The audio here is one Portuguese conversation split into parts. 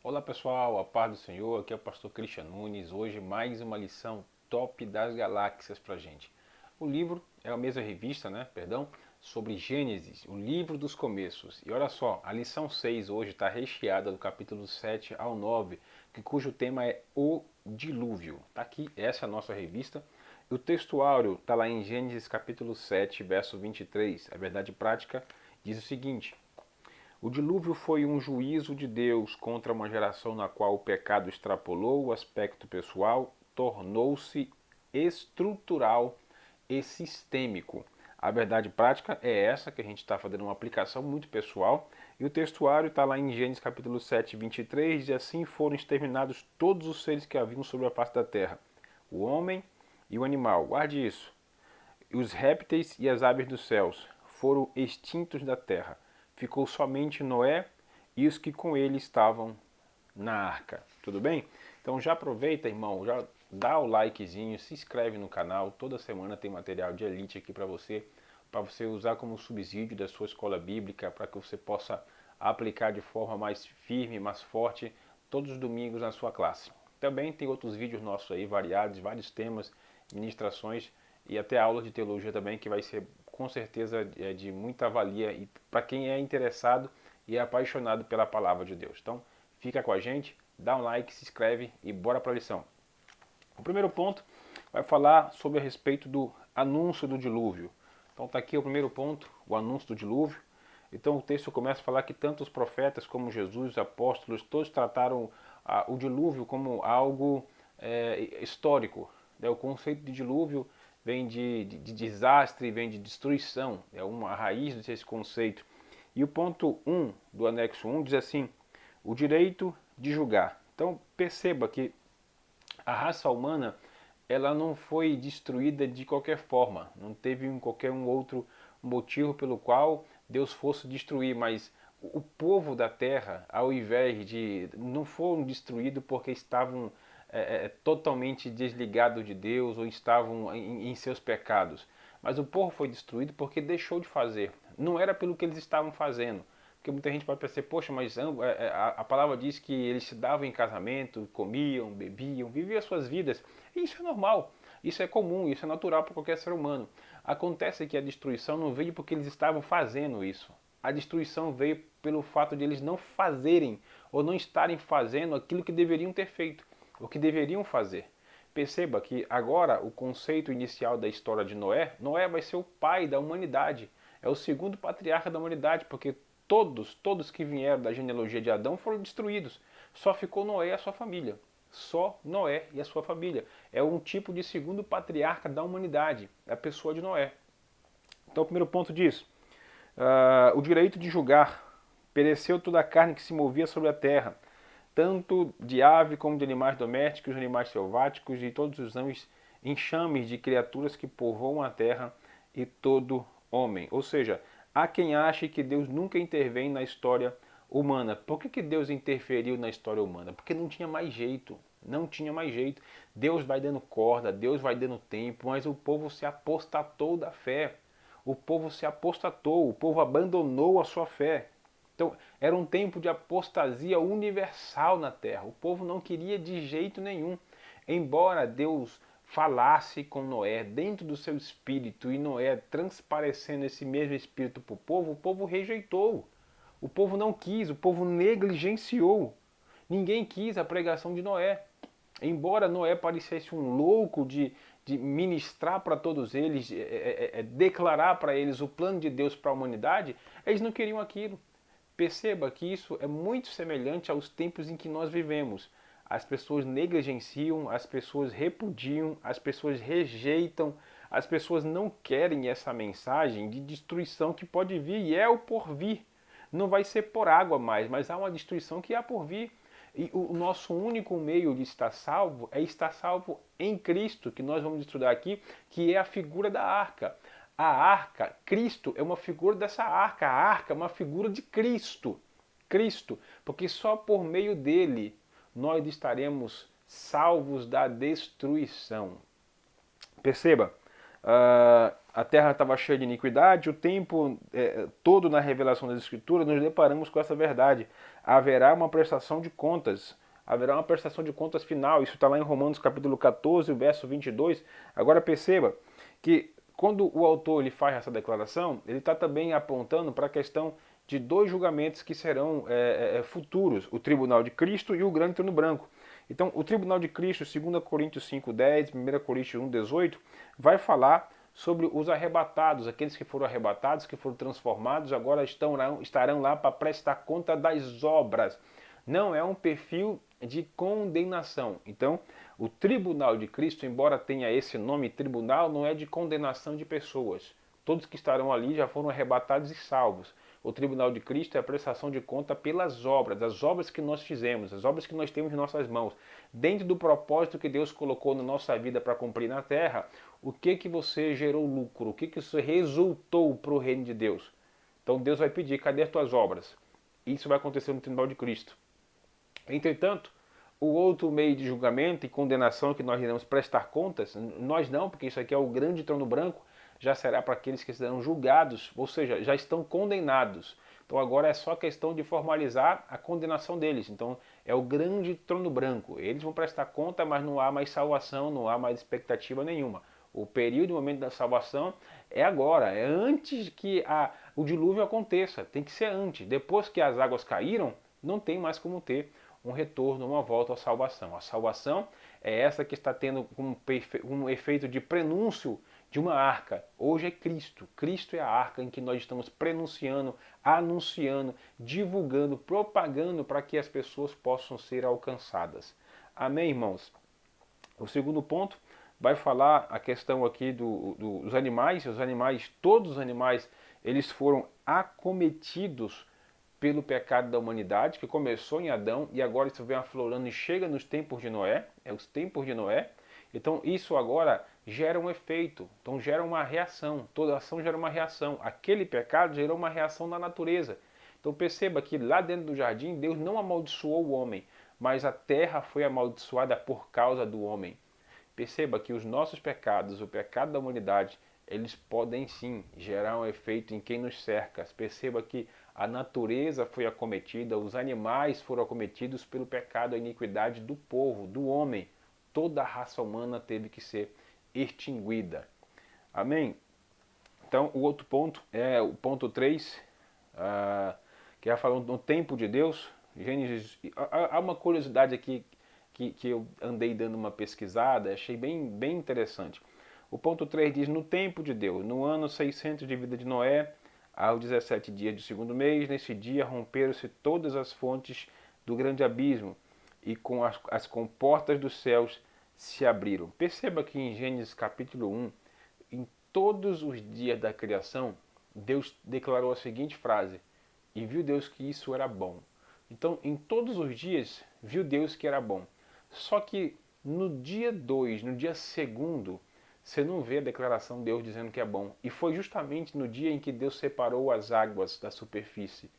Olá pessoal, a paz do Senhor, aqui é o pastor Christian Nunes. Hoje mais uma lição top das galáxias pra gente. O livro é a mesma revista, sobre Gênesis, o livro dos começos. E olha só, a lição 6 hoje está recheada do capítulo 7 ao 9, cujo tema é o dilúvio. Tá aqui, essa é a nossa revista. O textuário está lá em Gênesis capítulo 7, verso 23. A verdade prática diz o seguinte: o dilúvio foi um juízo de Deus contra uma geração na qual o pecado extrapolou o aspecto pessoal, tornou-se estrutural e sistêmico. A verdade prática é essa, que a gente está fazendo uma aplicação muito pessoal. E o textuário está lá em Gênesis capítulo 7, 23, e assim foram exterminados todos os seres que haviam sobre a face da terra, o homem e o animal. Guarde isso. Os répteis e as aves dos céus foram extintos da terra. Ficou somente Noé e os que com ele estavam na arca. Tudo bem? Então já aproveita, irmão, já dá o likezinho, se inscreve no canal. Toda semana tem material de elite aqui para você usar como subsídio da sua escola bíblica, para que você possa aplicar de forma mais firme, mais forte, todos os domingos na sua classe. Também tem outros vídeos nossos aí, variados, vários temas, ministrações e até aulas de teologia também, que vai ser com certeza de muita valia e para quem é interessado e é apaixonado pela palavra de Deus. Então, fica com a gente, dá um like, se inscreve e bora para a lição. O primeiro ponto vai falar sobre a respeito do anúncio do dilúvio. Então está aqui o primeiro ponto, o anúncio do dilúvio. Então o texto começa a falar que tanto os profetas como Jesus, os apóstolos, todos trataram o dilúvio como algo histórico. O conceito de dilúvio vem de desastre, vem de destruição, é uma raiz desse conceito. E o ponto 1 do anexo 1 diz assim: o direito de julgar. Então perceba que a raça humana ela não foi destruída de qualquer forma, não teve qualquer um outro motivo pelo qual Deus fosse destruir, mas o povo da terra, ao invés de não foram destruídos porque estavam totalmente desligados de Deus ou estavam em seus pecados, mas o povo foi destruído porque deixou de fazer. Não era pelo que eles estavam fazendo. Porque muita gente pode pensar, poxa, mas a palavra diz que eles se davam em casamento, comiam, bebiam, viviam as suas vidas. E isso é normal, isso é comum, isso é natural para qualquer ser humano. Acontece que a destruição não veio porque eles estavam fazendo isso. A destruição veio pelo fato de eles não fazerem ou não estarem fazendo aquilo que deveriam ter feito, o que deveriam fazer. Perceba que agora o conceito inicial da história de Noé, Noé vai ser o pai da humanidade, é o segundo patriarca da humanidade, porque todos que vieram da genealogia de Adão foram destruídos. Só ficou Noé e a sua família. Só Noé e a sua família. É um tipo de segundo patriarca da humanidade, é a pessoa de Noé. Então o primeiro ponto diz, o direito de julgar. Pereceu toda a carne que se movia sobre a terra, tanto de ave como de animais domésticos, animais selváticos e todos os enxames de criaturas que povoam a terra e todo homem. Ou seja, há quem ache que Deus nunca intervém na história humana. Por que Deus interferiu na história humana? Porque não tinha mais jeito. Não tinha mais jeito. Deus vai dando corda, Deus vai dando tempo, mas o povo se apostatou da fé. O povo se apostatou, o povo abandonou a sua fé. Então, era um tempo de apostasia universal na terra. O povo não queria de jeito nenhum. Embora Deus falasse com Noé dentro do seu espírito e Noé transparecendo esse mesmo espírito para o povo rejeitou. O povo não quis, o povo negligenciou. Ninguém quis a pregação de Noé. Embora Noé parecesse um louco de ministrar para todos eles, declarar para eles o plano de Deus para a humanidade, eles não queriam aquilo. Perceba que isso é muito semelhante aos tempos em que nós vivemos. As pessoas negligenciam, as pessoas repudiam, as pessoas rejeitam, as pessoas não querem essa mensagem de destruição que pode vir e é o porvir. Não vai ser por água mais, mas há uma destruição que há por vir. E o nosso único meio de estar salvo é estar salvo em Cristo, que nós vamos estudar aqui, que é a figura da arca. A arca, Cristo é uma figura dessa arca. A arca é uma figura de Cristo. Cristo, porque só por meio dele nós estaremos salvos da destruição. Perceba, a terra estava cheia de iniquidade, o tempo todo na revelação das Escrituras nos deparamos com essa verdade. Haverá uma prestação de contas, haverá uma prestação de contas final. Isso está lá em Romanos capítulo 14, verso 22. Agora perceba que quando o autor ele faz essa declaração, ele está também apontando para a questão de dois julgamentos que serão futuros, o tribunal de Cristo e o grande trono branco. Então, o tribunal de Cristo, 2 Coríntios 5:10, 1 Coríntios 1:18, vai falar sobre os arrebatados, aqueles que foram arrebatados, que foram transformados, agora estarão lá para prestar conta das obras. Não é um perfil de condenação. Então, o tribunal de Cristo, embora tenha esse nome tribunal, não é de condenação de pessoas. Todos que estarão ali já foram arrebatados e salvos. O tribunal de Cristo é a prestação de conta pelas obras, as obras que nós fizemos, as obras que nós temos em nossas mãos. Dentro do propósito que Deus colocou na nossa vida para cumprir na terra, o que você gerou lucro? O que isso resultou para o reino de Deus? Então Deus vai pedir, cadê as tuas obras? Isso vai acontecer no tribunal de Cristo. Entretanto, o outro meio de julgamento e condenação que nós iremos prestar contas, nós não, porque isso aqui é o grande trono branco, já será para aqueles que serão julgados, ou seja, já estão condenados. Então agora é só questão de formalizar a condenação deles. Então é o grande trono branco. Eles vão prestar conta, mas não há mais salvação, não há mais expectativa nenhuma. O período, o momento da salvação é agora, é antes que o dilúvio aconteça. Tem que ser antes. Depois que as águas caíram, não tem mais como ter um retorno, uma volta à salvação. A salvação é essa que está tendo um efeito de prenúncio de uma arca. Hoje é Cristo. Cristo é a arca em que nós estamos prenunciando, anunciando, divulgando, propagando para que as pessoas possam ser alcançadas. Amém, irmãos? O segundo ponto vai falar a questão aqui dos animais. Os animais, todos os animais, eles foram acometidos pelo pecado da humanidade, que começou em Adão e agora isso vem aflorando e chega nos tempos de Noé, os tempos de Noé. Então isso agora gera um efeito, então gera uma reação, toda ação gera uma reação. Aquele pecado gerou uma reação na natureza. Então perceba que lá dentro do jardim Deus não amaldiçoou o homem, mas a terra foi amaldiçoada por causa do homem. Perceba que os nossos pecados, o pecado da humanidade, eles podem sim gerar um efeito em quem nos cerca. Perceba que a natureza foi acometida, os animais foram acometidos pelo pecado, a iniquidade do povo, do homem. Toda a raça humana teve que ser extinguida. Amém? Então, o outro ponto é o ponto 3, que é falando no tempo de Deus. Gênesis. Há uma curiosidade aqui que eu andei dando uma pesquisada, achei bem interessante. O ponto 3 diz, no tempo de Deus, no ano 600 de vida de Noé, aos 17 dias do segundo mês, nesse dia romperam-se todas as fontes do grande abismo, e com as comportas dos céus se abriram. Perceba que em Gênesis capítulo 1, em todos os dias da criação, Deus declarou a seguinte frase, e viu Deus que isso era bom. Então, em todos os dias, viu Deus que era bom. Só que no dia 2, no dia segundo, você não vê a declaração de Deus dizendo que é bom. E foi justamente no dia em que Deus separou as águas da superfície.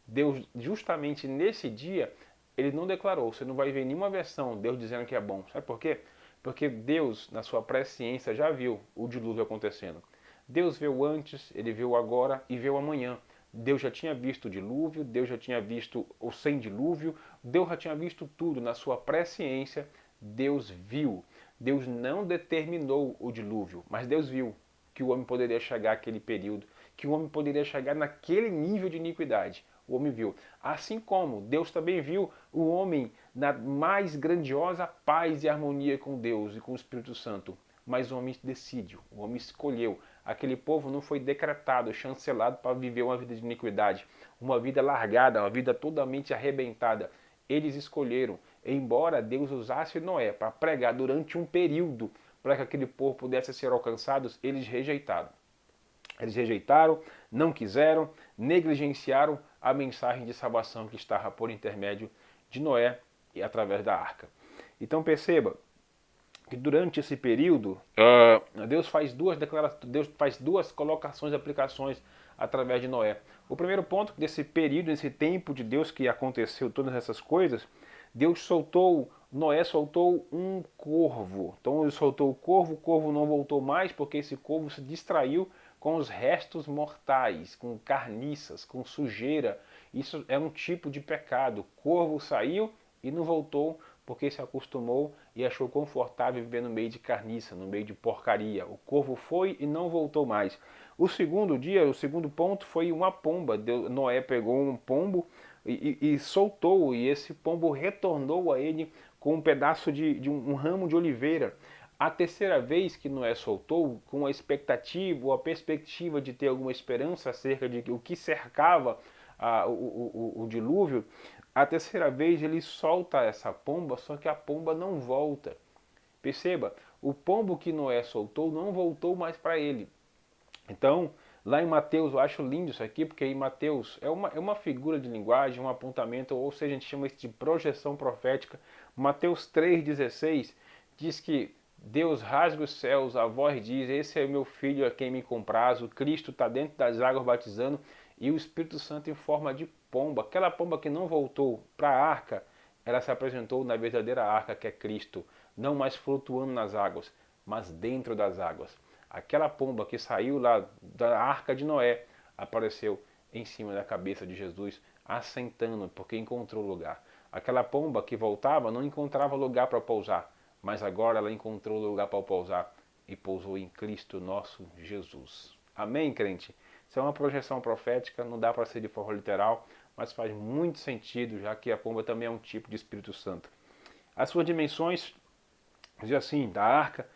Deus, justamente nesse dia, ele não declarou. Você não vai ver nenhuma versão de Deus dizendo que é bom. Sabe por quê? Porque Deus, na sua presciência, já viu o dilúvio acontecendo. Deus viu antes, ele viu agora e viu amanhã. Deus já tinha visto o dilúvio, Deus já tinha visto o sem dilúvio, Deus já tinha visto tudo. Na sua presciência, Deus viu. Deus não determinou o dilúvio, mas Deus viu que o homem poderia chegar àquele período, que o homem poderia chegar naquele nível de iniquidade. O homem viu. Assim como Deus também viu o homem na mais grandiosa paz e harmonia com Deus e com o Espírito Santo. Mas o homem decidiu, o homem escolheu. Aquele povo não foi decretado, chancelado para viver uma vida de iniquidade, uma vida largada, uma vida totalmente arrebentada. Eles escolheram, embora Deus usasse Noé para pregar durante um período para que aquele povo pudesse ser alcançados, eles rejeitaram. Eles rejeitaram, não quiseram, negligenciaram a mensagem de salvação que estava por intermédio de Noé e através da arca. Então perceba que durante esse período, Deus faz duas declarações, Deus faz duas colocações, aplicações através de Noé. O primeiro ponto desse período, desse tempo de Deus que aconteceu todas essas coisas, Noé soltou um corvo. Então ele soltou o corvo não voltou mais porque esse corvo se distraiu com os restos mortais, com carniças, com sujeira. Isso é um tipo de pecado. O corvo saiu e não voltou porque se acostumou e achou confortável viver no meio de carniça, no meio de porcaria. O corvo foi e não voltou mais. O segundo ponto foi uma pomba. Noé pegou um pombo e soltou, e esse pombo retornou a ele com um pedaço de um ramo de oliveira. A terceira vez que Noé soltou, com a expectativa ou a perspectiva de ter alguma esperança acerca de o que cercava o dilúvio, a terceira vez ele solta essa pomba, só que a pomba não volta. Perceba, o pombo que Noé soltou não voltou mais para ele. Então, lá em Mateus, eu acho lindo isso aqui, porque em Mateus é uma figura de linguagem, um apontamento, ou seja, a gente chama isso de projeção profética. Mateus 3,16 diz que Deus rasga os céus, a voz diz, esse é o meu filho a quem me comprazo, Cristo está dentro das águas batizando, e o Espírito Santo em forma de pomba. Aquela pomba que não voltou para a arca, ela se apresentou na verdadeira arca que é Cristo, não mais flutuando nas águas, mas dentro das águas. Aquela pomba que saiu lá da arca de Noé apareceu em cima da cabeça de Jesus, assentando, porque encontrou lugar. Aquela pomba que voltava não encontrava lugar para pousar, mas agora ela encontrou lugar para pousar e pousou em Cristo nosso Jesus. Amém, crente? Isso é uma projeção profética, não dá para ser de forma literal, mas faz muito sentido, já que a pomba também é um tipo de Espírito Santo. As suas dimensões, diz assim, da arca,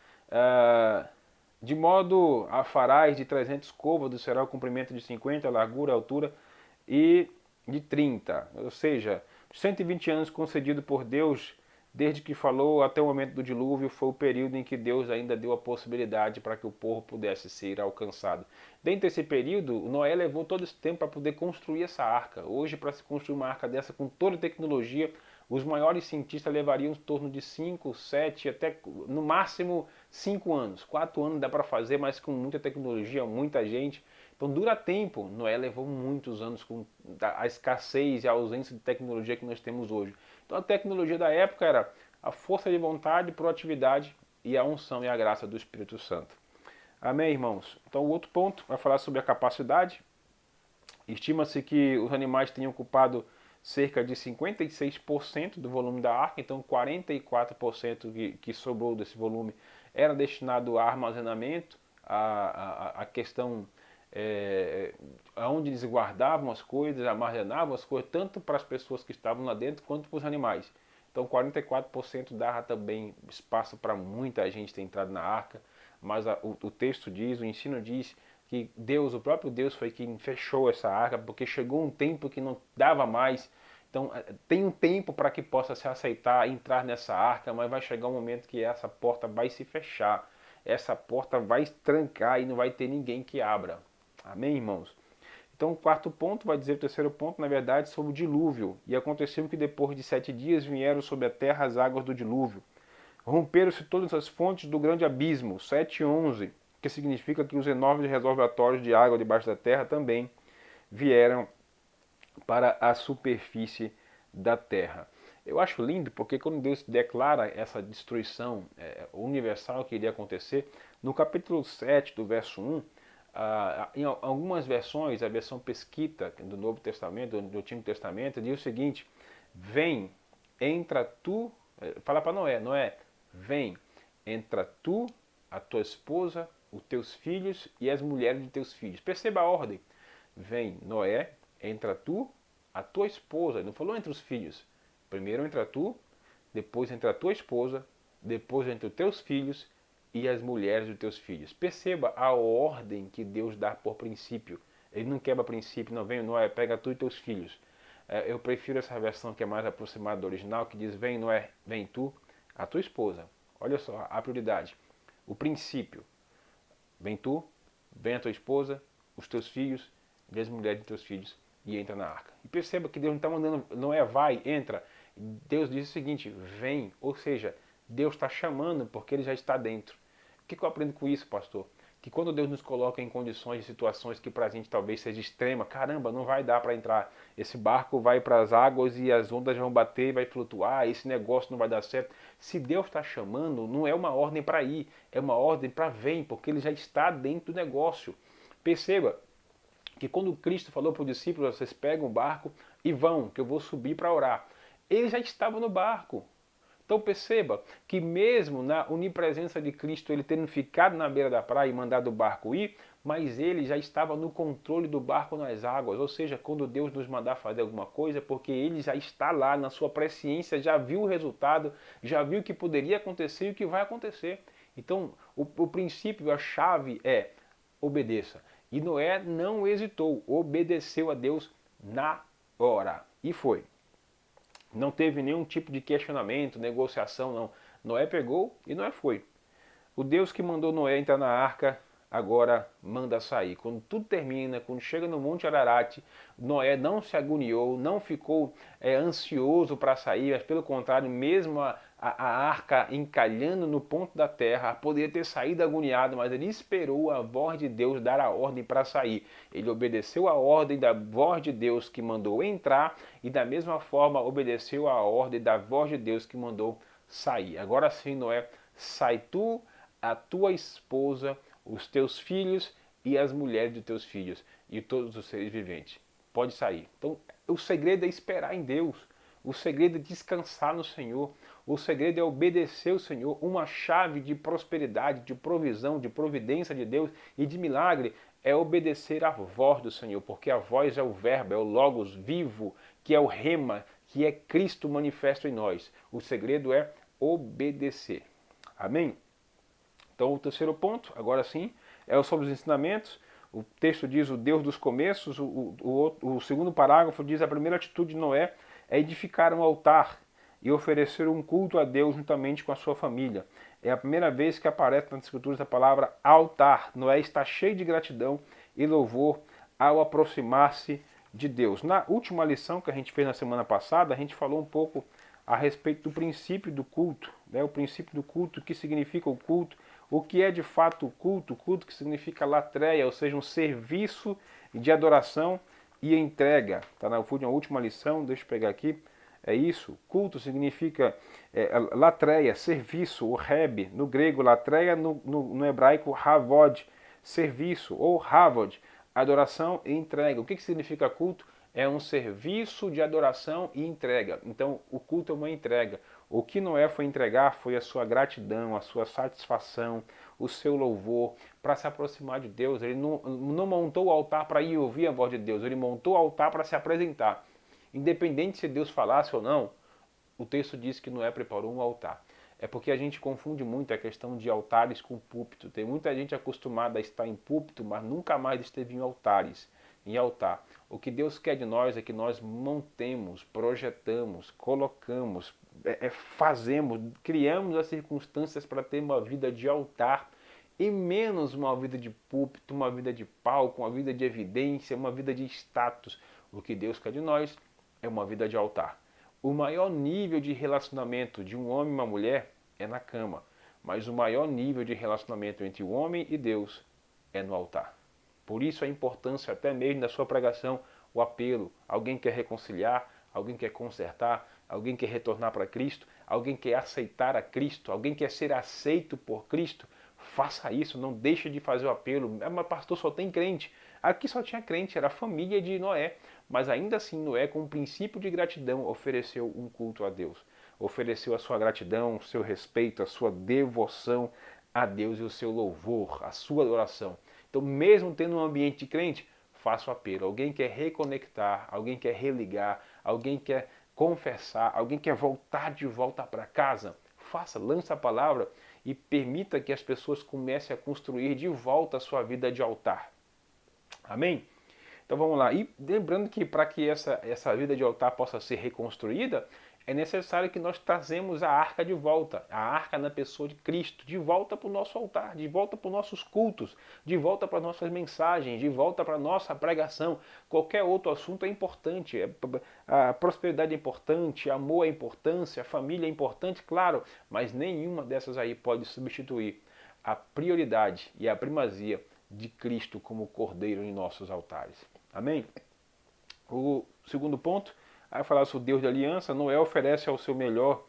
de modo a farás de 300 côvados, será o comprimento de 50, a largura, a altura, e de 30. Ou seja, 120 anos concedido por Deus, desde que falou até o momento do dilúvio, foi o período em que Deus ainda deu a possibilidade para que o povo pudesse ser alcançado. Dentro desse período, Noé levou todo esse tempo para poder construir essa arca. Hoje, para se construir uma arca dessa com toda a tecnologia, os maiores cientistas levariam em torno de 5, 7, até no máximo 5 anos. 4 anos dá para fazer, mas com muita tecnologia, muita gente. Então dura tempo. Noé levou muitos anos com a escassez e a ausência de tecnologia que nós temos hoje. Então a tecnologia da época era a força de vontade, proatividade e a unção e a graça do Espírito Santo. Amém, irmãos? Então o outro ponto vai falar sobre a capacidade. Estima-se que os animais tenham ocupado cerca de 56% do volume da arca, então 44% que sobrou desse volume era destinado a armazenamento, a questão onde eles guardavam as coisas, armazenavam as coisas, tanto para as pessoas que estavam lá dentro quanto para os animais. Então 44% dava também espaço para muita gente ter entrado na arca, mas o texto diz, o ensino diz que Deus, o próprio Deus foi quem fechou essa arca, porque chegou um tempo que não dava mais. Então tem um tempo para que possa se aceitar entrar nessa arca, mas vai chegar um momento que essa porta vai se fechar. Essa porta vai trancar e não vai ter ninguém que abra. Amém, irmãos? Então o quarto ponto vai dizer o terceiro ponto, na verdade, sobre o dilúvio. E aconteceu que depois de 7 dias vieram sobre a terra as águas do dilúvio. Romperam-se todas as fontes do grande abismo, 7:11, que significa que os enormes reservatórios de água debaixo da terra também vieram para a superfície da terra. Eu acho lindo porque quando Deus declara essa destruição universal que iria acontecer, no capítulo 7 do verso 1, em algumas versões, a versão Pesquita do Novo Testamento, do Antigo Testamento, diz o seguinte: vem, entra tu, fala para Noé, Noé, vem, entra tu, a tua esposa, os teus filhos e as mulheres de teus filhos. Perceba a ordem. Vem, Noé, entra tu, a tua esposa. Ele não falou entre os filhos. Primeiro entra tu, depois entra a tua esposa, depois entra os teus filhos e as mulheres dos teus filhos. Perceba a ordem que Deus dá por princípio. Ele não quebra princípio, não vem, Noé, pega tu e teus filhos. Eu prefiro essa versão que é mais aproximada do original, que diz, vem, Noé, vem tu, a tua esposa. Olha só, a prioridade. O princípio. Vem tu, vem a tua esposa, os teus filhos e as mulheres dos teus filhos e entra na arca. E perceba que Deus não está mandando, Noé, vai, entra. Deus diz o seguinte, vem. Ou seja, Deus está chamando porque ele já está dentro. O que eu aprendo com isso, pastor? que quando Deus nos coloca em condições, situações que para a gente talvez seja extrema, caramba, não vai dar para entrar, esse barco vai para as águas e as ondas vão bater e vai flutuar, esse negócio não vai dar certo. Se Deus está chamando, não é uma ordem para ir, é uma ordem para vir, porque Ele já está dentro do negócio. Perceba que quando Cristo falou para os discípulos, vocês pegam o barco e vão, que eu vou subir para orar. Ele já estava no barco. Então perceba que mesmo na onipresença de Cristo, ele tendo ficado na beira da praia e mandado o barco ir, mas ele já estava no controle do barco nas águas. Ou seja, quando Deus nos mandar fazer alguma coisa, porque ele já está lá na sua presciência, já viu o resultado, já viu o que poderia acontecer e o que vai acontecer. Então o princípio, a chave é obedeça. E Noé não hesitou, obedeceu a Deus na hora. E foi. Não teve nenhum tipo de questionamento, negociação, não. Noé pegou e Noé foi. O Deus que mandou Noé entrar na arca, agora manda sair. Quando tudo termina, quando chega no Monte Ararat, Noé não se agoniou, não ficou ansioso para sair, mas pelo contrário, mesmo a arca encalhando no ponto da terra, poderia ter saído agoniado, mas ele esperou a voz de Deus dar a ordem para sair. Ele obedeceu a ordem da voz de Deus que mandou entrar e da mesma forma obedeceu a ordem da voz de Deus que mandou sair. Agora sim, Noé, sai tu, a tua esposa, os teus filhos e as mulheres de teus filhos e todos os seres viventes. Pode sair. Então, o segredo é esperar em Deus. O segredo é descansar no Senhor. O segredo é obedecer ao Senhor. Uma chave de prosperidade, de provisão, de providência de Deus e de milagre é obedecer à voz do Senhor, porque a voz é o verbo, é o logos vivo, que é o rema, que é Cristo manifesto em nós. O segredo é obedecer. Amém? Então o terceiro ponto, agora sim, é sobre os ensinamentos. O texto diz o Deus dos começos. O segundo parágrafo diz a primeira atitude de Noé é edificar um altar e oferecer um culto a Deus juntamente com a sua família. É a primeira vez que aparece nas escrituras a palavra altar. Noé está cheio de gratidão e louvor ao aproximar-se de Deus. Na última lição que a gente fez na semana passada, a gente falou um pouco a respeito do princípio do culto, né? O princípio do culto, o que significa o culto, o que é de fato o culto que significa latreia, ou seja, um serviço de adoração e entrega. Está na última lição, deixa eu pegar aqui, é isso. Culto significa latreia, serviço, o reb, no grego latreia, no hebraico havod, serviço, ou havod, adoração e entrega. O que significa culto? É um serviço de adoração e entrega. Então, o culto é uma entrega. O que Noé foi entregar foi a sua gratidão, a sua satisfação, o seu louvor para se aproximar de Deus. Ele não montou o altar para ir ouvir a voz de Deus, ele montou o altar para se apresentar. Independente se Deus falasse ou não, o texto diz que Noé preparou um altar. É porque a gente confunde muito a questão de altares com púlpito. Tem muita gente acostumada a estar em púlpito, mas nunca mais esteve em altares, em altar. O que Deus quer de nós é que nós montemos, projetamos, colocamos, fazemos, criamos as circunstâncias para ter uma vida de altar e menos uma vida de púlpito, uma vida de palco, uma vida de evidência, uma vida de status. O que Deus quer de nós é uma vida de altar. O maior nível de relacionamento de um homem e uma mulher é na cama, mas o maior nível de relacionamento entre o homem e Deus é no altar. Por isso a importância até mesmo da sua pregação, o apelo. Alguém quer reconciliar, alguém quer consertar, alguém quer retornar para Cristo, alguém quer aceitar a Cristo, alguém quer ser aceito por Cristo. Faça isso, não deixe de fazer o apelo. Mas pastor, só tem crente. Aqui só tinha crente, era a família de Noé. Mas ainda assim Noé, com um princípio de gratidão, ofereceu um culto a Deus. Ofereceu a sua gratidão, o seu respeito, a sua devoção a Deus e o seu louvor, a sua adoração. Então, mesmo tendo um ambiente de crente, faça o apelo. Alguém quer reconectar, alguém quer religar, alguém quer confessar, alguém quer voltar de volta para casa. Faça, lance a palavra e permita que as pessoas comecem a construir de volta a sua vida de altar. Amém? Então vamos lá. E lembrando que para que essa vida de altar possa ser reconstruída, é necessário que nós trazemos a arca de volta, a arca na pessoa de Cristo, de volta para o nosso altar, de volta para os nossos cultos, de volta para as nossas mensagens, de volta para a nossa pregação. Qualquer outro assunto é importante, a prosperidade é importante, amor é importante, a família é importante, claro, mas nenhuma dessas aí pode substituir a prioridade e a primazia de Cristo como Cordeiro em nossos altares. Amém? O segundo ponto, vai falar sobre o Deus de aliança. Noé oferece ao seu melhor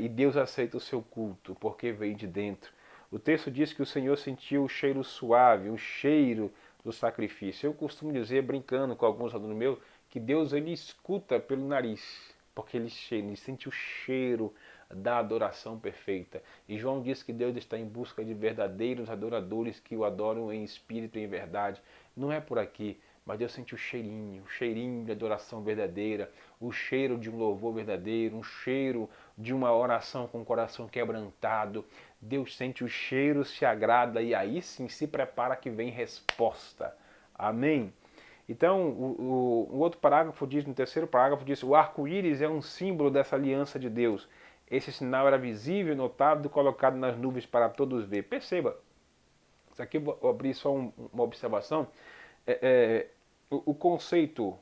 e Deus aceita o seu culto, porque vem de dentro. O texto diz que o Senhor sentiu o cheiro suave, o cheiro do sacrifício. Eu costumo dizer, brincando com alguns alunos meus, que Deus ele escuta pelo nariz, porque ele sente o cheiro da adoração perfeita. E João diz que Deus está em busca de verdadeiros adoradores que o adoram em espírito e em verdade. Não é por aqui, mas Deus sente o cheirinho de adoração verdadeira, o cheiro de um louvor verdadeiro, um cheiro de uma oração com o coração quebrantado. Deus sente o cheiro, se agrada e aí sim se prepara que vem resposta. Amém? Então, o outro parágrafo diz, no terceiro parágrafo, diz: o arco-íris é um símbolo dessa aliança de Deus. Esse sinal era visível, notável, colocado nas nuvens para todos ver. Perceba, isso aqui eu vou abrir só uma observação. O conceito,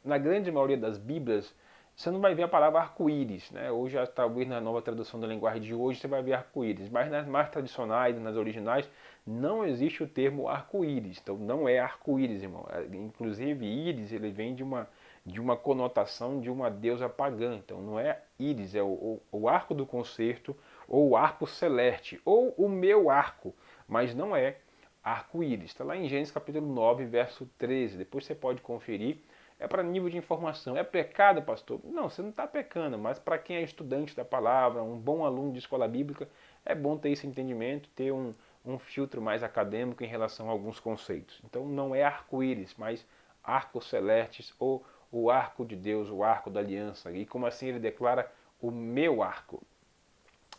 na grande maioria das Bíblias, você não vai ver a palavra arco-íris, né? Hoje, talvez na nova tradução da linguagem de hoje, você vai ver arco-íris, mas nas mais tradicionais, nas originais, não existe o termo arco-íris. Então, não é arco-íris, irmão. Inclusive, íris, ele vem de uma conotação de uma deusa pagã. Então, não é íris, é o arco do concerto, ou o arco celeste, ou o meu arco, mas não é arco-íris. Está lá em Gênesis capítulo 9, verso 13. Depois você pode conferir. É para nível de informação. É pecado, pastor? Não, você não está pecando, mas para quem é estudante da palavra, um bom aluno de escola bíblica, é bom ter esse entendimento, ter um filtro mais acadêmico em relação a alguns conceitos. Então não é arco-íris, mas arcos celestes ou o arco de Deus, o arco da aliança. E como assim ele declara o meu arco.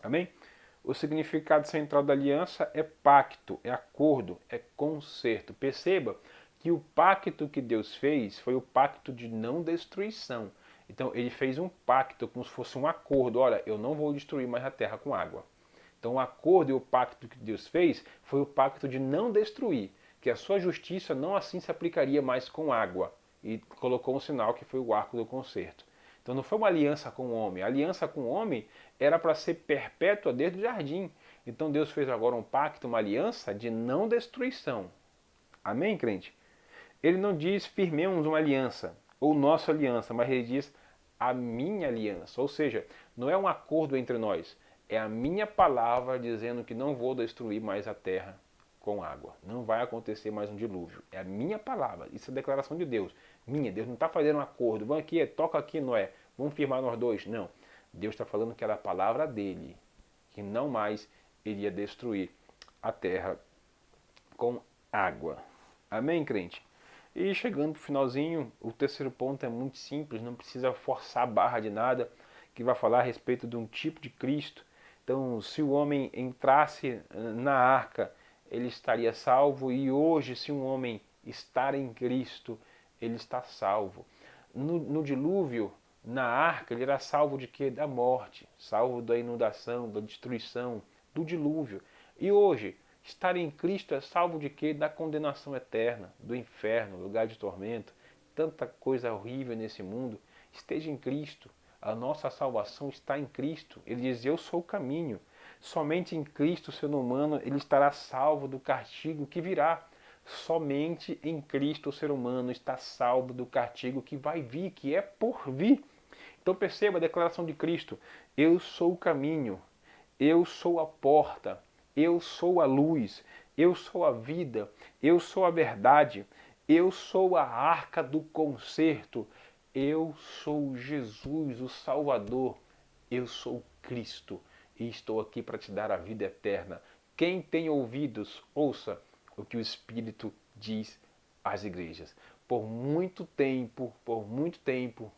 Amém? O significado central da aliança é pacto, é acordo, é concerto. Perceba que o pacto que Deus fez foi o pacto de não destruição. Então ele fez um pacto como se fosse um acordo. Olha, eu não vou destruir mais a terra com água. Então o acordo e o pacto que Deus fez foi o pacto de não destruir, que a sua justiça não assim se aplicaria mais com água. E colocou um sinal que foi o arco do concerto. Então não foi uma aliança com o homem. A aliança com o homem era para ser perpétua desde o jardim. Então Deus fez agora um pacto, uma aliança de não destruição. Amém, crente? Ele não diz firmemos uma aliança, ou nossa aliança, mas ele diz a minha aliança. Ou seja, não é um acordo entre nós, é a minha palavra dizendo que não vou destruir mais a terra com água. Não vai acontecer mais um dilúvio. É a minha palavra. Isso é a declaração de Deus. Minha. Deus não está fazendo um acordo. Vamos aqui, toca aqui, Noé. Vamos firmar nós dois. Não. Deus está falando que era a palavra dele, que não mais iria destruir a terra com água. Amém, crente? E chegando para o finalzinho, o terceiro ponto é muito simples, não precisa forçar a barra de nada, que vai falar a respeito de um tipo de Cristo. Então, se o homem entrasse na arca, ele estaria salvo, e hoje, se um homem estar em Cristo, ele está salvo. No dilúvio, na arca, ele era salvo de quê? Da morte, salvo da inundação, da destruição, do dilúvio. E hoje, estar em Cristo é salvo de quê? Da condenação eterna, do inferno, lugar de tormento. Tanta coisa horrível nesse mundo. Esteja em Cristo. A nossa salvação está em Cristo. Ele diz, eu sou o caminho. Somente em Cristo, o ser humano, ele estará salvo do castigo que virá. Somente em Cristo o ser humano está salvo do castigo que vai vir, que é por vir. Então perceba a declaração de Cristo. Eu sou o caminho. Eu sou a porta. Eu sou a luz, eu sou a vida, eu sou a verdade, eu sou a arca do concerto, eu sou Jesus, o Salvador, eu sou Cristo e estou aqui para te dar a vida eterna. Quem tem ouvidos, ouça o que o Espírito diz às igrejas. Por muito tempo,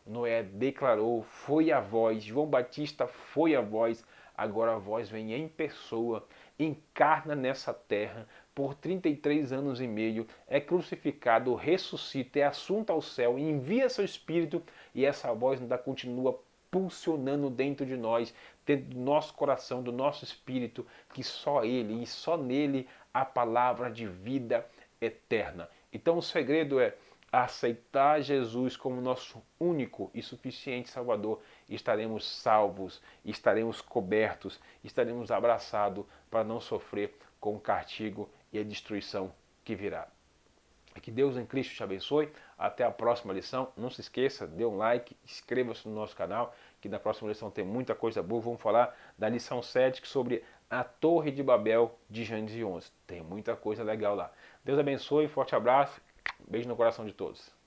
Noé declarou, foi a voz, João Batista foi a voz, agora a voz vem em pessoa, encarna nessa terra por 33 anos e meio, é crucificado, ressuscita, é assunto ao céu, envia seu Espírito e essa voz ainda continua pulsionando dentro de nós, dentro do nosso coração, do nosso espírito, que só Ele e só nele a palavra de vida eterna. Então o segredo é aceitar Jesus como nosso único e suficiente Salvador, estaremos salvos, estaremos cobertos, estaremos abraçados para não sofrer com o castigo e a destruição que virá. Que Deus em Cristo te abençoe. Até a próxima lição. Não se esqueça, dê um like, inscreva-se no nosso canal, que na próxima lição tem muita coisa boa. Vamos falar da lição 7 sobre a Torre de Babel de Gênesis 11. Tem muita coisa legal lá. Deus abençoe, forte abraço, beijo no coração de todos.